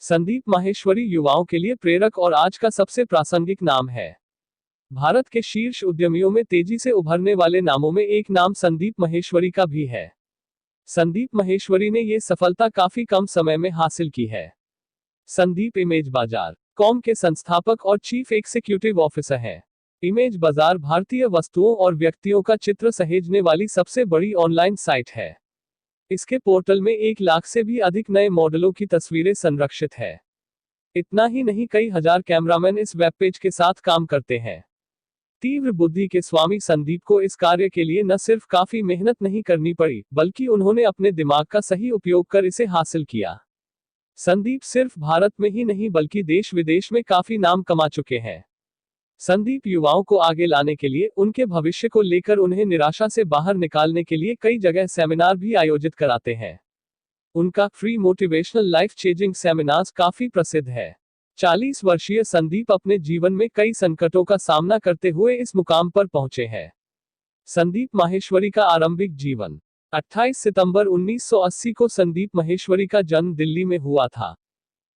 संदीप माहेश्वरी युवाओं के लिए प्रेरक और आज का सबसे प्रासंगिक नाम है। भारत के शीर्ष उद्यमियों में तेजी से उभरने वाले नामों में एक नाम संदीप माहेश्वरी का भी है। संदीप माहेश्वरी ने ये सफलता काफी कम समय में हासिल की है। संदीप इमेज बाजार कॉम के संस्थापक और चीफ एग्जीक्यूटिव ऑफिसर हैं। इमेज बाजार भारतीय वस्तुओं और व्यक्तियों का चित्र सहेजने वाली सबसे बड़ी ऑनलाइन साइट है। इसके पोर्टल में 1 लाख से भी अधिक नए मॉडलों की तस्वीरें संरक्षित है। इतना ही नहीं, कई हजार कैमरामैन इस वेबपेज के साथ काम करते हैं। तीव्र बुद्धि के स्वामी संदीप को इस कार्य के लिए न सिर्फ काफी मेहनत नहीं करनी पड़ी, बल्कि उन्होंने अपने दिमाग का सही उपयोग कर इसे हासिल किया। संदीप सिर्फ भारत में ही नहीं बल्कि देश विदेश में काफी नाम कमा चुके हैं। संदीप युवाओं को आगे लाने के लिए, उनके भविष्य को लेकर उन्हें निराशा से बाहर निकालने के लिए कई जगह सेमिनार भी आयोजित कराते हैं। उनका free motivational life changing seminars काफी प्रसिद्ध है। 40 वर्षीय संदीप अपने जीवन में कई संकटों का सामना करते हुए इस मुकाम पर पहुंचे हैं। संदीप माहेश्वरी का आरंभिक जीवन 28 सितंबर 1980 को संदीप माहेश्वरी का जन्म दिल्ली में हुआ था।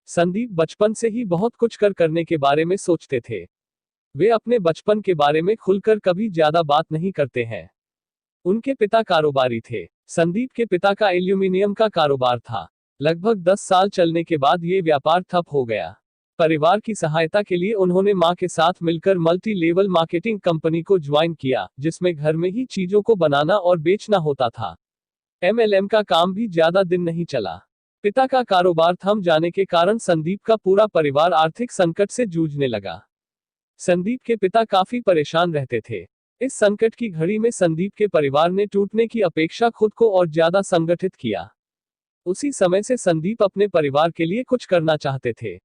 संदीप बचपन से ही बहुत कुछ करने के बारे में सोचते थे। वे अपने बचपन के बारे में खुलकर कभी ज्यादा बात नहीं करते हैं। उनके पिता कारोबारी थे। संदीप के पिता का एल्यूमिनियम का कारोबार था। लगभग 10 साल चलने के बाद ये व्यापार ठप हो गया। परिवार की सहायता के लिए उन्होंने मां के साथ मिलकर मल्टी लेवल मार्केटिंग कंपनी को ज्वाइन किया, जिसमें घर में ही चीजों को बनाना और बेचना होता था। एमएलएम का काम भी ज्यादा दिन नहीं चला। पिता का कारोबार थम जाने के कारण संदीप का पूरा परिवार आर्थिक संकट से जूझने लगा। संदीप के पिता काफी परेशान रहते थे। इस संकट की घड़ी में संदीप के परिवार ने टूटने की अपेक्षा खुद को और ज्यादा संगठित किया। उसी समय से संदीप अपने परिवार के लिए कुछ करना चाहते थे।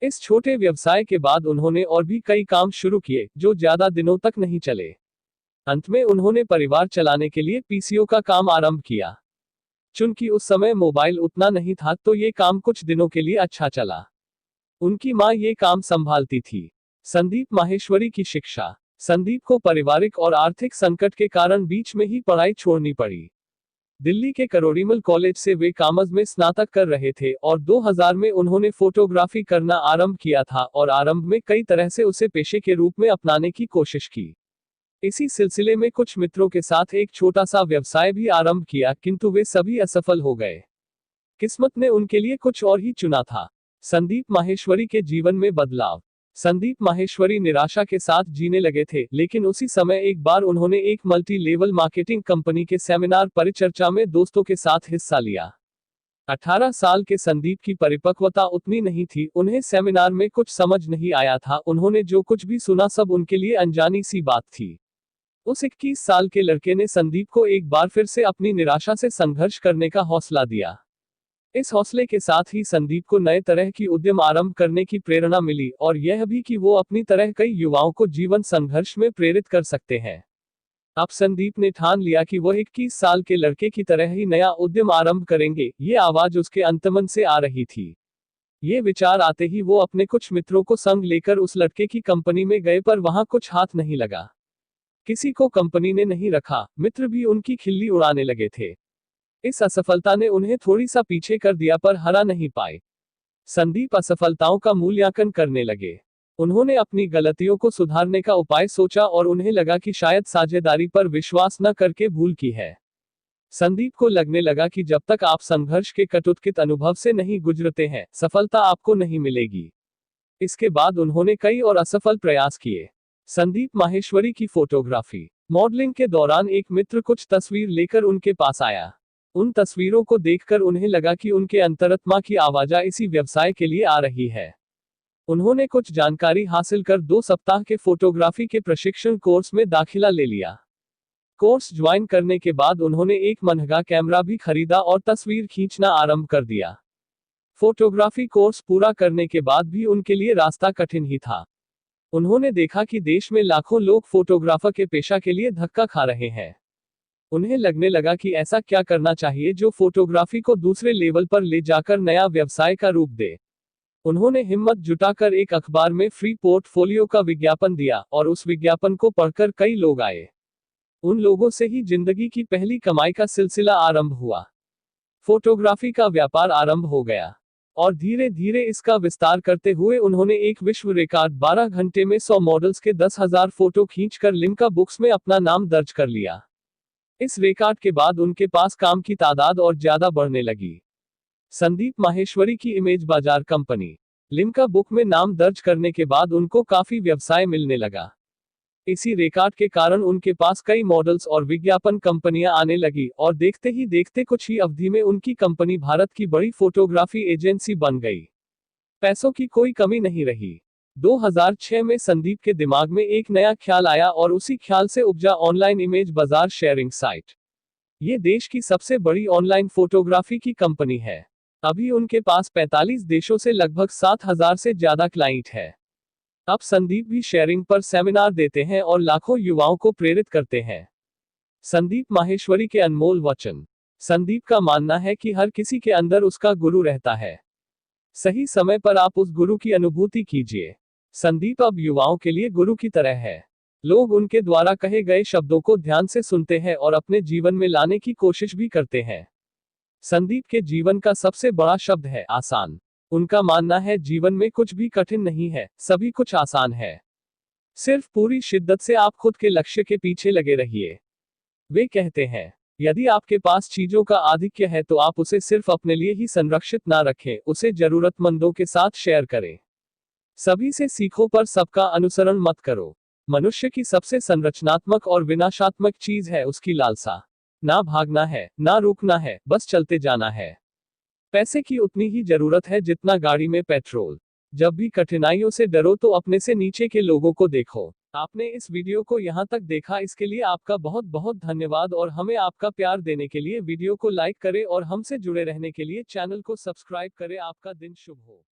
इस छोटे व्यवसाय के बाद उन्होंने और भी कई काम शुरू किए, जो ज्यादा दिनों तक नहीं चले। अंत में उन्होंने परिवार चलाने के लिए पीसीओ का काम आरंभ किया। चूंकि उस समय मोबाइल उतना नहीं था, तो ये काम कुछ दिनों के लिए अच्छा चला। उनकी मां ये काम संभालती थी। संदीप माहेश्वरी की शिक्षा। संदीप को पारिवारिक और आर्थिक संकट के कारण बीच में ही पढ़ाई छोड़नी पड़ी। दिल्ली के करोड़ीमल कॉलेज से वे कॉमर्स में स्नातक कर रहे थे और 2000 में उन्होंने फोटोग्राफी करना आरंभ किया था और आरंभ में कई तरह से उसे पेशे के रूप में अपनाने की कोशिश की। इसी सिलसिले में कुछ मित्रों के साथ एक छोटा सा व्यवसाय भी आरंभ किया, किंतु वे सभी असफल हो गए। किस्मत ने उनके लिए कुछ और ही चुना था। संदीप माहेश्वरी के जीवन में बदलाव। संदीप माहेश्वरी निराशा के साथ जीने लगे थे, लेकिन उसी समय एक बार उन्होंने एक मल्टी लेवल मार्केटिंग कंपनी के सेमिनार परिचर्चा में दोस्तों के साथ हिस्सा लिया। 18 साल के संदीप की परिपक्वता उतनी नहीं थी, उन्हें सेमिनार में कुछ समझ नहीं आया था। उन्होंने जो कुछ भी सुना सब उनके लिए अनजानी सी बात थी। उस 21 साल के लड़के ने संदीप को एक बार फिर से अपनी निराशा से संघर्ष करने का हौसला दिया। इस हौसले के साथ ही संदीप को नए तरह की उद्यम आरंभ करने की प्रेरणा मिली, और यह भी कि वो अपनी तरह कई युवाओं को जीवन संघर्ष में प्रेरित कर सकते हैं। अब संदीप ने ठान लिया कि वह 21 साल के लड़के की तरह ही नया उद्यम आरंभ करेंगे। ये आवाज उसके अंतर्मन से आ रही थी। ये विचार आते ही वो अपने कुछ मित्रों को संग लेकर उस लड़के की कंपनी में गए, पर वहां कुछ हाथ नहीं लगा। किसी को कंपनी ने नहीं रखा, मित्र भी उनकी खिल्ली उड़ाने लगे थे। इस असफलता ने उन्हें थोड़ी सा पीछे कर दिया, पर हरा नहीं पाए। संदीप असफलताओं का मूल्यांकन करने लगे। उन्होंने अपनी गलतियों को सुधारने का उपाय सोचा और उन्हें लगा कि शायद साझेदारी पर विश्वास न करके भूल की है। संदीप को लगने लगा कि जब तक आप संघर्ष के कटुत्कित अनुभव से नहीं गुजरते हैं, सफलता आपको नहीं मिलेगी। इसके बाद उन्होंने कई और असफल प्रयास किए। संदीप माहेश्वरी की फोटोग्राफी। मॉडलिंग के दौरान एक मित्र कुछ तस्वीर लेकर उनके पास आया। उन तस्वीरों को देखकर उन्हें लगा कि उनके अंतरात्मा की आवाज इसी व्यवसाय के लिए आ रही है। उन्होंने कुछ जानकारी हासिल कर 2 सप्ताह के फोटोग्राफी के प्रशिक्षण कोर्स में दाखिला ले लिया। कोर्स ज्वाइन करने के बाद उन्होंने एक महंगा कैमरा भी खरीदा और तस्वीर खींचना आरंभ कर दिया। फोटोग्राफी कोर्स पूरा करने के बाद भी उनके लिए रास्ता कठिन ही था। उन्होंने देखा कि देश में लाखों लोग फोटोग्राफर के पेशा के लिए धक्का खा रहे हैं। उन्हें लगने लगा कि ऐसा क्या करना चाहिए जो फोटोग्राफी को दूसरे लेवल पर ले जाकर नया व्यवसाय का रूप दे। उन्होंने हिम्मत जुटाकर एक अखबार में फ्री पोर्टफोलियो का विज्ञापन दिया, और उस विज्ञापन को पढ़कर कई लोग आए। उन लोगों से ही जिंदगी की पहली कमाई का सिलसिला आरंभ हुआ। फोटोग्राफी का व्यापार आरंभ हो गया। और धीरे धीरे इसका विस्तार करते हुए उन्होंने एक विश्व रिकॉर्ड 12 घंटे में 100 मॉडल्स के 10,000 फोटो खींचकर लिम्का बुक्स में अपना नाम दर्ज कर लिया। इस रिकॉर्ड के बाद उनके पास काम की तादाद और ज्यादा बढ़ने लगी। संदीप माहेश्वरी की इमेज बाजार कंपनी लिम्का बुक में नाम दर्ज करने के बाद उनको काफी व्यवसाय मिलने लगा। इसी रिकॉर्ड के कारण उनके पास कई मॉडल्स और विज्ञापन कंपनियां आने लगी और देखते ही देखते कुछ ही अवधि में उनकी कंपनी भारत की बड़ी फोटोग्राफी एजेंसी बन गई। पैसों की कोई कमी नहीं रही। 2006 में संदीप के दिमाग में एक नया ख्याल आया और उसी ख्याल से उपजा ऑनलाइन इमेज बाजार शेयरिंग साइट। ये देश की सबसे बड़ी ऑनलाइन फोटोग्राफी की कंपनी है। अभी उनके पास 45 देशों से लगभग 7,000 से ज्यादा क्लाइंट है। अब संदीप भी शेयरिंग पर सेमिनार देते हैं और लाखों युवाओं को प्रेरित करते हैं। संदीप माहेश्वरी के अनमोल वचन। संदीप का मानना है कि हर किसी के अंदर उसका गुरु रहता है। सही समय पर आप उस गुरु की अनुभूति कीजिए। संदीप अब युवाओं के लिए गुरु की तरह है। लोग उनके द्वारा कहे गए शब्दों को ध्यान से सुनते हैं और अपने जीवन में लाने की कोशिश भी करते हैं। संदीप के जीवन का सबसे बड़ा शब्द है आसान। उनका मानना है जीवन में कुछ भी कठिन नहीं है, सभी कुछ आसान है। सिर्फ पूरी शिद्दत से आप खुद के लक्ष्य के पीछे लगे रहिए। वे कहते हैं, यदि आपके पास चीजों का आधिक्य है तो आप उसे सिर्फ अपने लिए ही संरक्षित ना रखें, उसे जरूरतमंदों के साथ शेयर करें। सभी से सीखो पर सबका अनुसरण मत करो। मनुष्य की सबसे संरचनात्मक और विनाशात्मक चीज है उसकी लालसा। ना भागना है, ना रुकना है, बस चलते जाना है। पैसे की उतनी ही जरूरत है जितना गाड़ी में पेट्रोल। जब भी कठिनाइयों से डरो तो अपने से नीचे के लोगों को देखो। आपने इस वीडियो को यहाँ तक देखा, इसके लिए आपका बहुत बहुत धन्यवाद और हमें आपका प्यार देने के लिए वीडियो को लाइक करें और हमसे जुड़े रहने के लिए चैनल को सब्सक्राइब करें। आपका दिन शुभ हो।